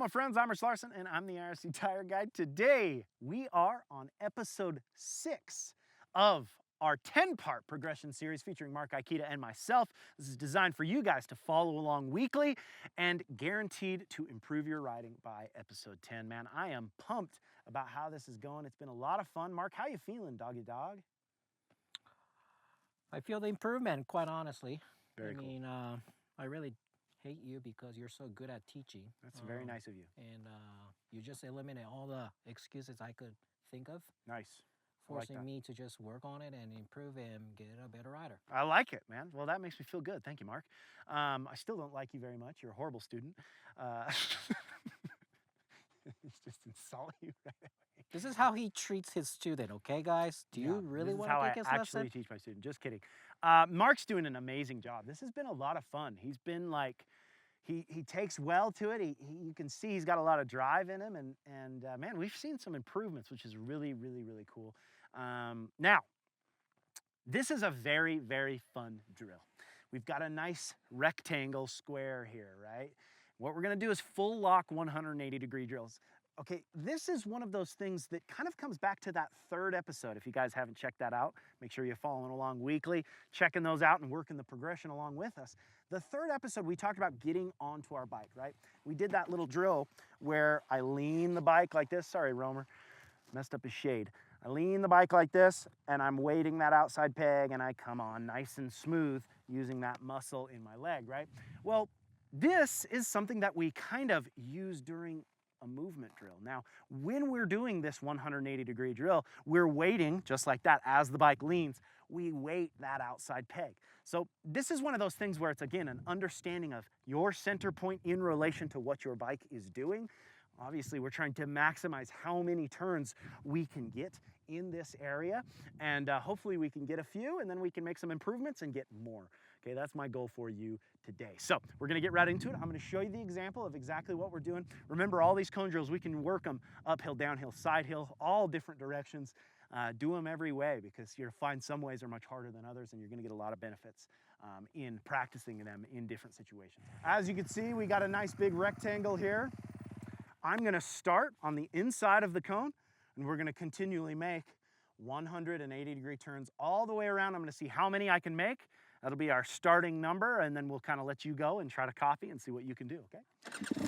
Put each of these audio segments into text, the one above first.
my friends, I'm Rich Larsen and I'm the IRC Tire Guide. Today we are on episode 6 of our 10-part progression series featuring Marc and myself. This is designed for you guys to follow along weekly and guaranteed to improve your riding by episode 10. Man, I am pumped about how this is going. It's been a lot of fun. Marc, how you feeling, doggy dog? I feel the improvement, quite honestly. Very cool. I really hate you because you're so good at teaching. That's very nice of you. And you just eliminate all the excuses I could think of. Nice. Forcing me to just work on it and improve and get a better rider. I like it, man. Well, that makes me feel good. Thank you, Marc. I still don't like you very much. You're a horrible student. It's just insult you right away. This is how he treats his student, okay, guys? Do you really want to take his lesson? This is how I actually teach my student. Just kidding. Marc's doing an amazing job. This has been a lot of fun. He's been like, he takes well to it. You can see he's got a lot of drive in him, and man, we've seen some improvements, which is really, really, really cool. Now, this is a very, very fun drill. We've got a nice rectangle square here, right? What we're gonna do is full lock 180-degree drills. Okay, this is one of those things that kind of comes back to that third episode. If you guys haven't checked that out, make sure you're following along weekly, checking those out and working the progression along with us. The third episode, we talked about getting onto our bike, right? We did that little drill where I lean the bike like this. Sorry, Romer, messed up his shade. I lean the bike like this, and I'm weighting that outside peg, and I come on nice and smooth using that muscle in my leg, right? Well, this is something that we kind of use during a movement drill. Now, when we're doing this 180-degree drill, we're weighting just like that. As the bike leans, we weight that outside peg. So this is one of those things where it's, again, an understanding of your center point in relation to what your bike is doing. Obviously, we're trying to maximize how many turns we can get in this area, and hopefully we can get a few, and then we can make some improvements and get more. Okay, that's my goal for you today. So we're gonna get right into it. I'm gonna show you the example of exactly what we're doing. Remember, all these cone drills, we can work them uphill, downhill, side hill, all different directions. Do them every way, because you'll find some ways are much harder than others, and you're gonna get a lot of benefits in practicing them in different situations. As you can see, we got a nice big rectangle here. I'm gonna start on the inside of the cone, and we're gonna continually make 180-degree turns all the way around. I'm gonna see how many I can make. That'll be our starting number, and then we'll kind of let you go and try to copy and see what you can do, okay?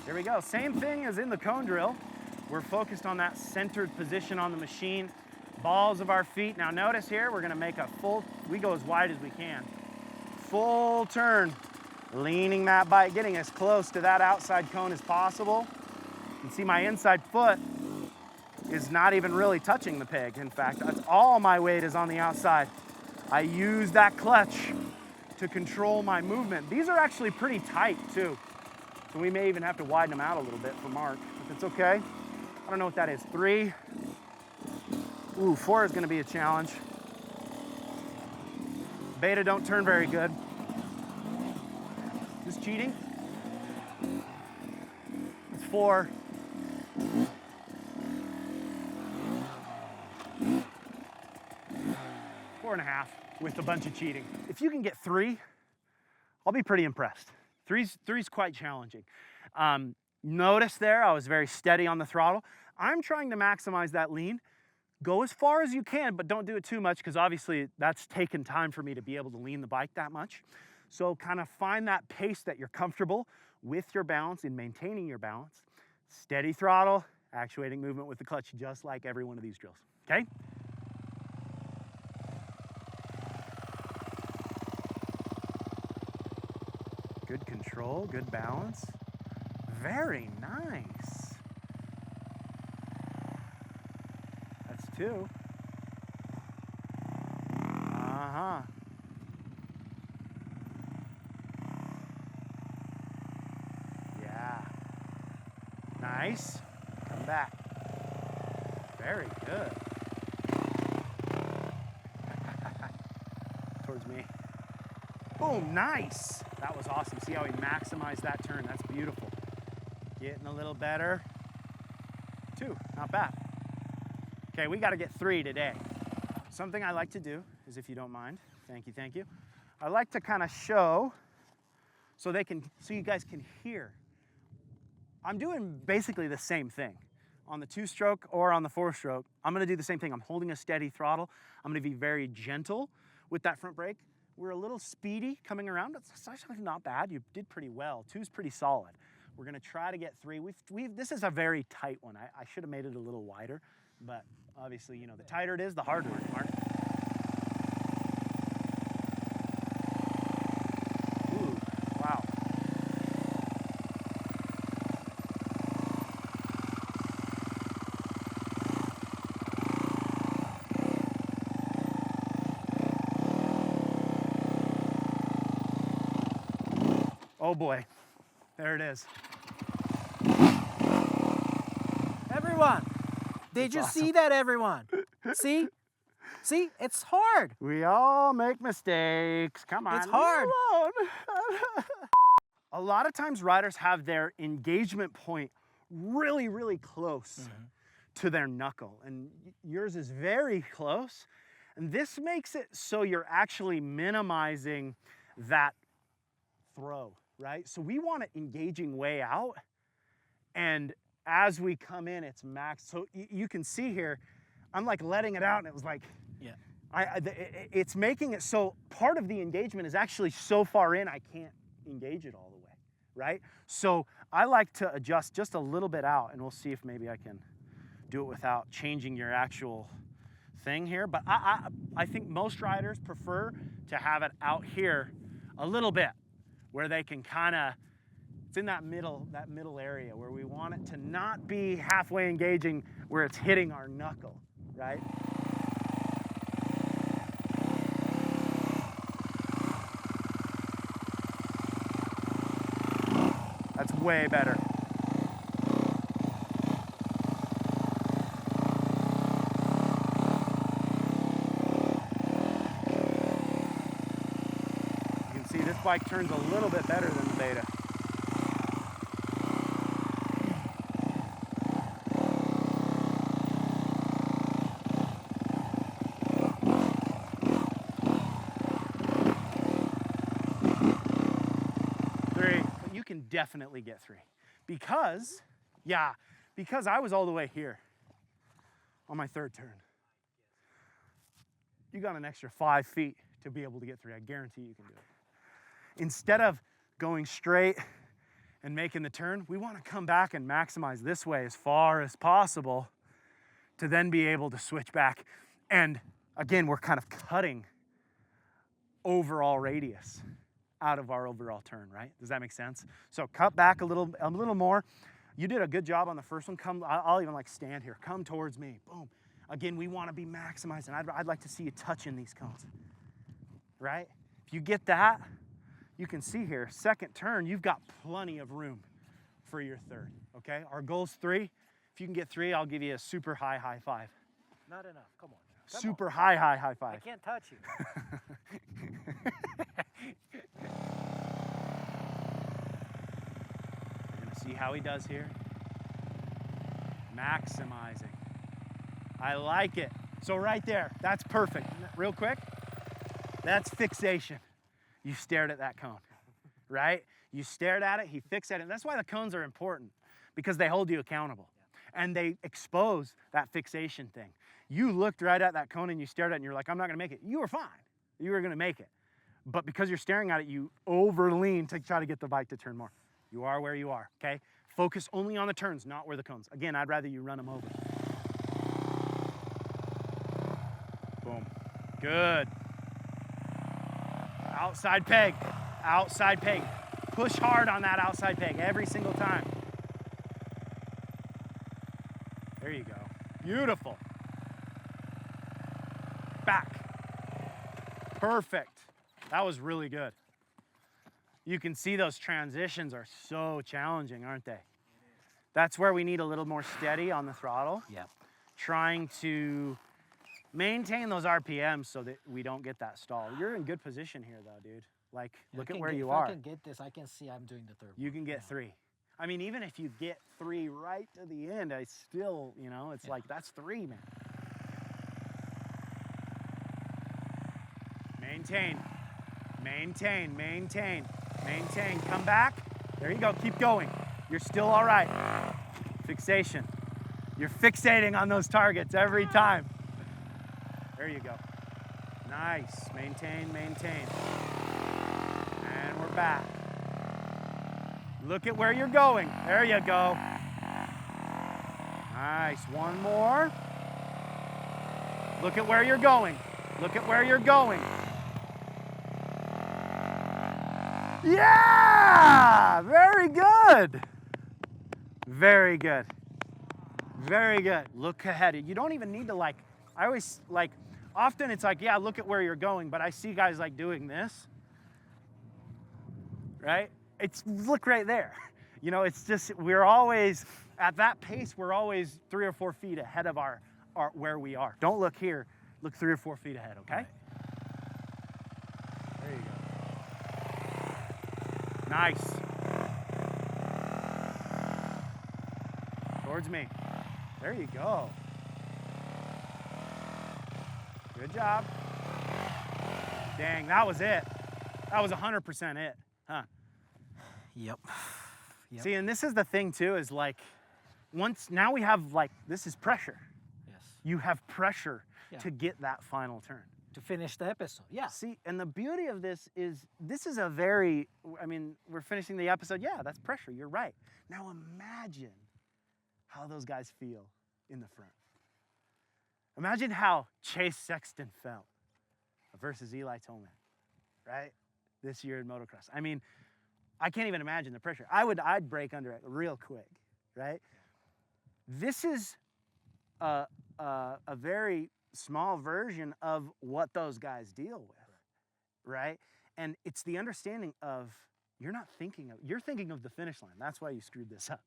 Here we go. Same thing as in the cone drill. We're focused on that centered position on the machine, balls of our feet. Now notice here, we're gonna make a full, we go as wide as we can. Full turn, leaning that bike, getting as close to that outside cone as possible. You can see my inside foot is not even really touching the peg. In fact, that's all my weight is on the outside. I use that clutch to control my movement. These are actually pretty tight too, so we may even have to widen them out a little bit for Marc, but it's okay. I don't know what that is, 3. Ooh, 4 is gonna be a challenge. Beta don't turn very good. Is this cheating? It's 4. Four and a half with a bunch of cheating. If you can get 3, I'll be pretty impressed. Three's quite challenging. Notice there, I was very steady on the throttle. I'm trying to maximize that lean. Go as far as you can, but don't do it too much, because obviously that's taken time for me to be able to lean the bike that much. So kind of find that pace that you're comfortable with your balance, in maintaining your balance. Steady throttle, actuating movement with the clutch, just like every one of these drills, okay? Good control, good balance. Very nice. That's 2. Uh-huh. Yeah. Nice. Come back. Very good. Towards me. Boom, nice. That was awesome. See how he maximized that turn? That's beautiful. Getting a little better. 2, not bad. Okay, we got to get 3 today. Something I like to do is, if you don't mind, thank you. I like to kind of show so you guys can hear I'm doing basically the same thing. On the 2-stroke or on the 4-stroke, I'm gonna do the same thing. I'm holding a steady throttle. I'm gonna be very gentle with that front brake. We're a little speedy coming around, but it's actually not bad. You did pretty well. 2's pretty solid. We're gonna try to get 3. This is a very tight one. I should have made it a little wider, but obviously, you know, the tighter it is, the harder it is, Mark. Ooh, wow. Oh boy, there it is. Everyone, did you see that, everyone? See? See, it's hard. We all make mistakes. Come on. It's hard. A lot of times riders have their engagement point really, really close to their knuckle, and yours is very close. And this makes it so you're actually minimizing that throw, right? So we want it engaging way out, and as we come in, it's max. So you can see here, I'm like letting it out, and it was like, yeah, it's making it so part of the engagement is actually so far in, I can't engage it all the way, right? So I like to adjust just a little bit out, and we'll see if maybe I can do it without changing your actual thing here. But I think most riders prefer to have it out here a little bit, where they can kind of, it's in that middle area where we want it to not be halfway engaging where it's hitting our knuckle, right? That's way better. You can see this bike turns a little bit better than the Beta. Definitely get 3 because I was all the way here on my 3rd turn. You got an extra 5 feet to be able to get 3. I guarantee you can do it. Instead of going straight and making the turn, we want to come back and maximize this way as far as possible to then be able to switch back. And again, we're kind of cutting overall radius out of our overall turn, right? Does that make sense? So cut back a little more. You did a good job on the first one. Come, I'll even like stand here. Come towards me. Boom. Again, we want to be maximizing. I'd like to see you touching these cones, right? If you get that, you can see here, 2nd turn, you've got plenty of room for your 3rd, okay? Our goal's 3. If you can get 3, I'll give you a super high 5. Not enough. Come on. Super high 5. I can't touch you. We're gonna see how he does here. Maximizing. I like it. So right there, that's perfect. Real quick, that's fixation. You stared at that cone, right? You stared at it, he fixed it. That's why the cones are important, because they hold you accountable. And they expose that fixation thing. You looked right at that cone and you stared at it and you're like, I'm not gonna make it. You were fine, you were gonna make it. But because you're staring at it, you overlean to try to get the bike to turn more. You are where you are, okay? Focus only on the turns, not where the cones. Again, I'd rather you run them over. Boom, good. Outside peg, outside peg. Push hard on that outside peg every single time. There you go, beautiful. Back, perfect. That was really good. You can see those transitions are so challenging, aren't they? That's where we need a little more steady on the throttle. Yeah. Trying to maintain those RPMs so that we don't get that stall. You're in good position here though, dude. Like, look at where you are. If I can get this, I can see I'm doing the 3rd one. You can get 3. I mean, even if you get 3 right to the end, I still, you know, it's like, that's 3, man. Maintain, maintain, maintain, maintain. Come back. There you go, keep going. You're still all right. Fixation. You're fixating on those targets every time. There you go. Nice. Maintain, maintain. And we're back. Look at where you're going. There you go. Nice. One more. Look at where you're going. Look at where you're going. Yeah! Very good. Very good. Very good. Look ahead. You don't even need to I always often it's yeah, look at where you're going, but I see guys doing this, right? It's look right there. It's just, we're always, at that pace, we're always 3 or 4 feet ahead of our where we are. Don't look here, look 3 or 4 feet ahead, okay? There you go. Nice. Towards me. There you go. Good job. Dang, that was it. That was 100% it, huh? Yep. See, and this is the thing too, is now we have this is pressure. Yes. You have pressure to get that final turn. To finish the episode, yeah. See, and the beauty of this is a very, we're finishing the episode. Yeah, that's pressure, you're right. Now imagine how those guys feel in the front. Imagine how Chase Sexton felt versus Eli Tomac, right? This year in motocross. I can't even imagine the pressure. I'd break under it real quick, right? This is a very small version of what those guys deal with, right? And it's the understanding of you're thinking of the finish line. That's why you screwed this up.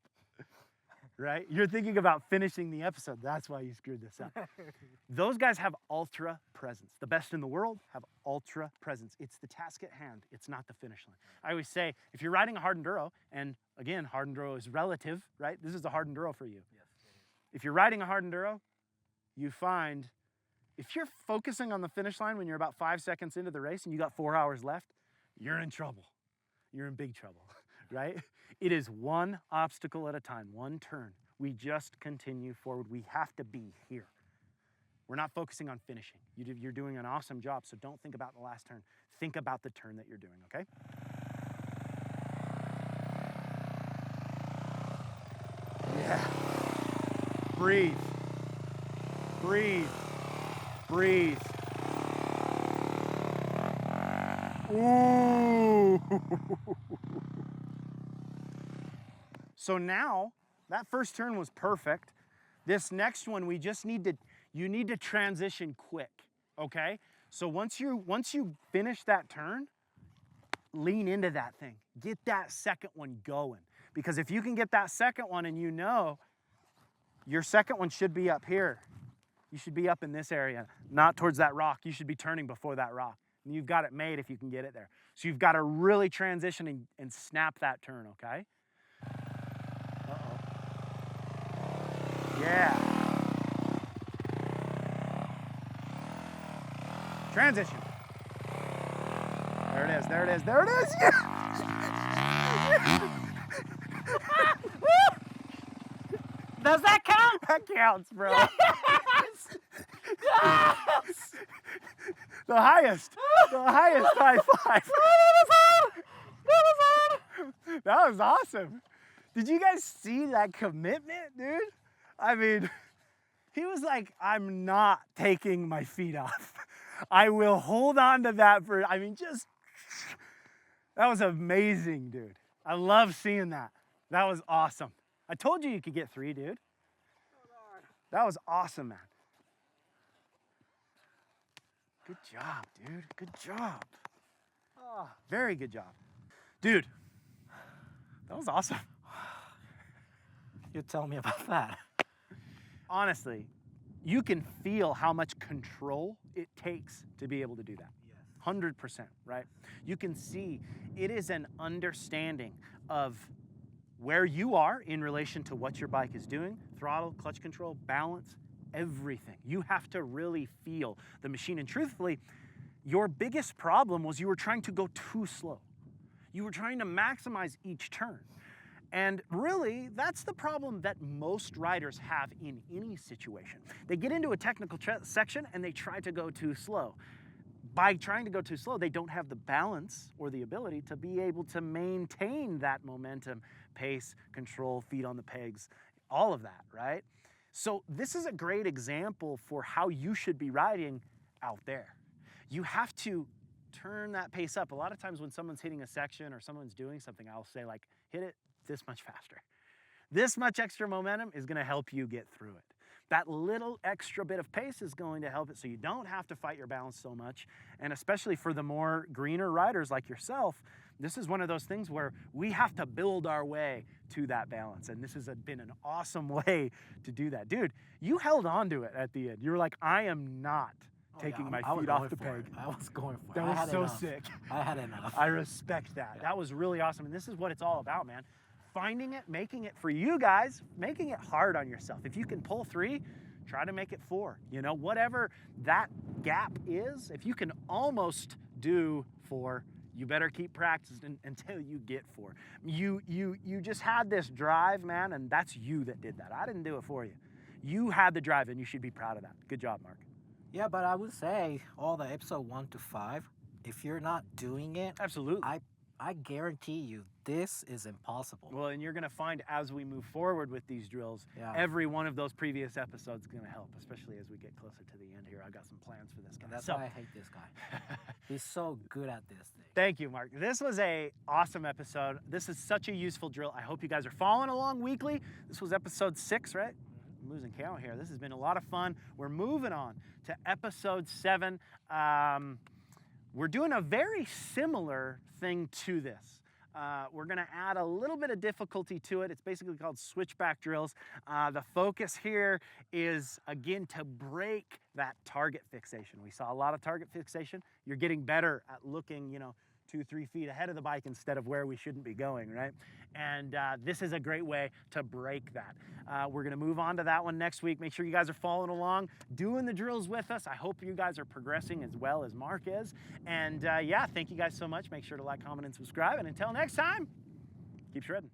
Right? You're thinking about finishing the episode. That's why you screwed this up. Those guys have ultra presence. The best in the world have ultra presence. It's the task at hand. It's not the finish line. I always say, if you're riding a hard enduro, and again, hard enduro is relative, right? This is a hard enduro for you. Yes, it is. If you're riding a hard enduro, you find if you're focusing on the finish line when you're about 5 seconds into the race and you got 4 hours left, you're in trouble. You're in big trouble, right? It is one obstacle at a time, one turn. We just continue forward. We have to be here. We're not focusing on finishing. You're doing an awesome job, so don't think about the last turn. Think about the turn that you're doing, okay? Yeah. Breathe. Breathe. Breathe. Ooh. So now, that first turn was perfect. This next one, you need to transition quick, okay? So once you finish that turn, lean into that thing. Get that second one going. Because if you can get that second one and your second one should be up here. You should be up in this area, not towards that rock. You should be turning before that rock. And you've got it made if you can get it there. So you've got to really transition and snap that turn, okay? Uh-oh. Yeah. Transition. There it is, there it is, there it is! Yeah! Does that count? That counts, bro. Yes! Yes! The highest high five. That was awesome. Did you guys see that commitment, dude? I mean, he was like, I'm not taking my feet off. I will hold on to that that was amazing, dude. I love seeing that. That was awesome. I told you could get 3, dude. That was awesome, man. Good job, dude. Good job. Oh, very good job. Dude, that was awesome. You tell me about that. Honestly, you can feel how much control it takes to be able to do that. Yes. 100%, right? You can see it is an understanding of where you are in relation to what your bike is doing, throttle, clutch control, balance, everything. You have to really feel the machine. And truthfully, your biggest problem was you were trying to go too slow. You were trying to maximize each turn. And really, that's the problem that most riders have in any situation. They get into a technical section and they try to go too slow. By trying to go too slow, they don't have the balance or the ability to be able to maintain that momentum, pace, control, feet on the pegs, all of that, right? So this is a great example for how you should be riding out there. You have to turn that pace up. A lot of times when someone's hitting a section or someone's doing something, I'll say like, hit it this much faster. This much extra momentum is gonna help you get through it. That little extra bit of pace is going to help it so you don't have to fight your balance so much. And especially for the more greener riders like yourself, this is one of those things where we have to build our way to that balance. And this has been an awesome way to do that. Dude, you held on to it at the end. You were like, I am not taking my feet off the peg. I was going for it. That was so sick. I had enough. I respect that. That was really awesome. And this is what it's all about, man. Finding it, making it for you guys, making it hard on yourself. If you can pull 3, try to make it 4. You know, whatever that gap is, if you can almost do 4, you better keep practicing until you get 4. You just had this drive, man, and that's you that did that. I didn't do it for you. You had the drive, and you should be proud of that. Good job, Marc. Yeah, but I would say all the episode 1 to 5, if you're not doing it, Absolutely. I guarantee you this is impossible. Well, and you're going to find as we move forward with these drills, every one of those previous episodes is going to help, especially as we get closer to the end here. I got some plans for this guy. And that's why I hate this guy. He's so good at this thing. Thank you, Marc. This was a awesome episode. This is such a useful drill. I hope you guys are following along weekly. This was episode 6, right? I'm losing count here. This has been a lot of fun. We're moving on to episode 7. We're doing a very similar thing to this. We're gonna add a little bit of difficulty to it. It's basically called switchback drills. The focus here is, again, to break that target fixation. We saw a lot of target fixation. You're getting better at looking, 2-3 feet ahead of the bike instead of where we shouldn't be going, right? And this is a great way to break that. We're gonna move on to that one next week. Make sure you guys are following along, doing the drills with us. I hope you guys are progressing as well as Marc is. And yeah, thank you guys so much. Make sure to like, comment, and subscribe. And until next time, keep shredding.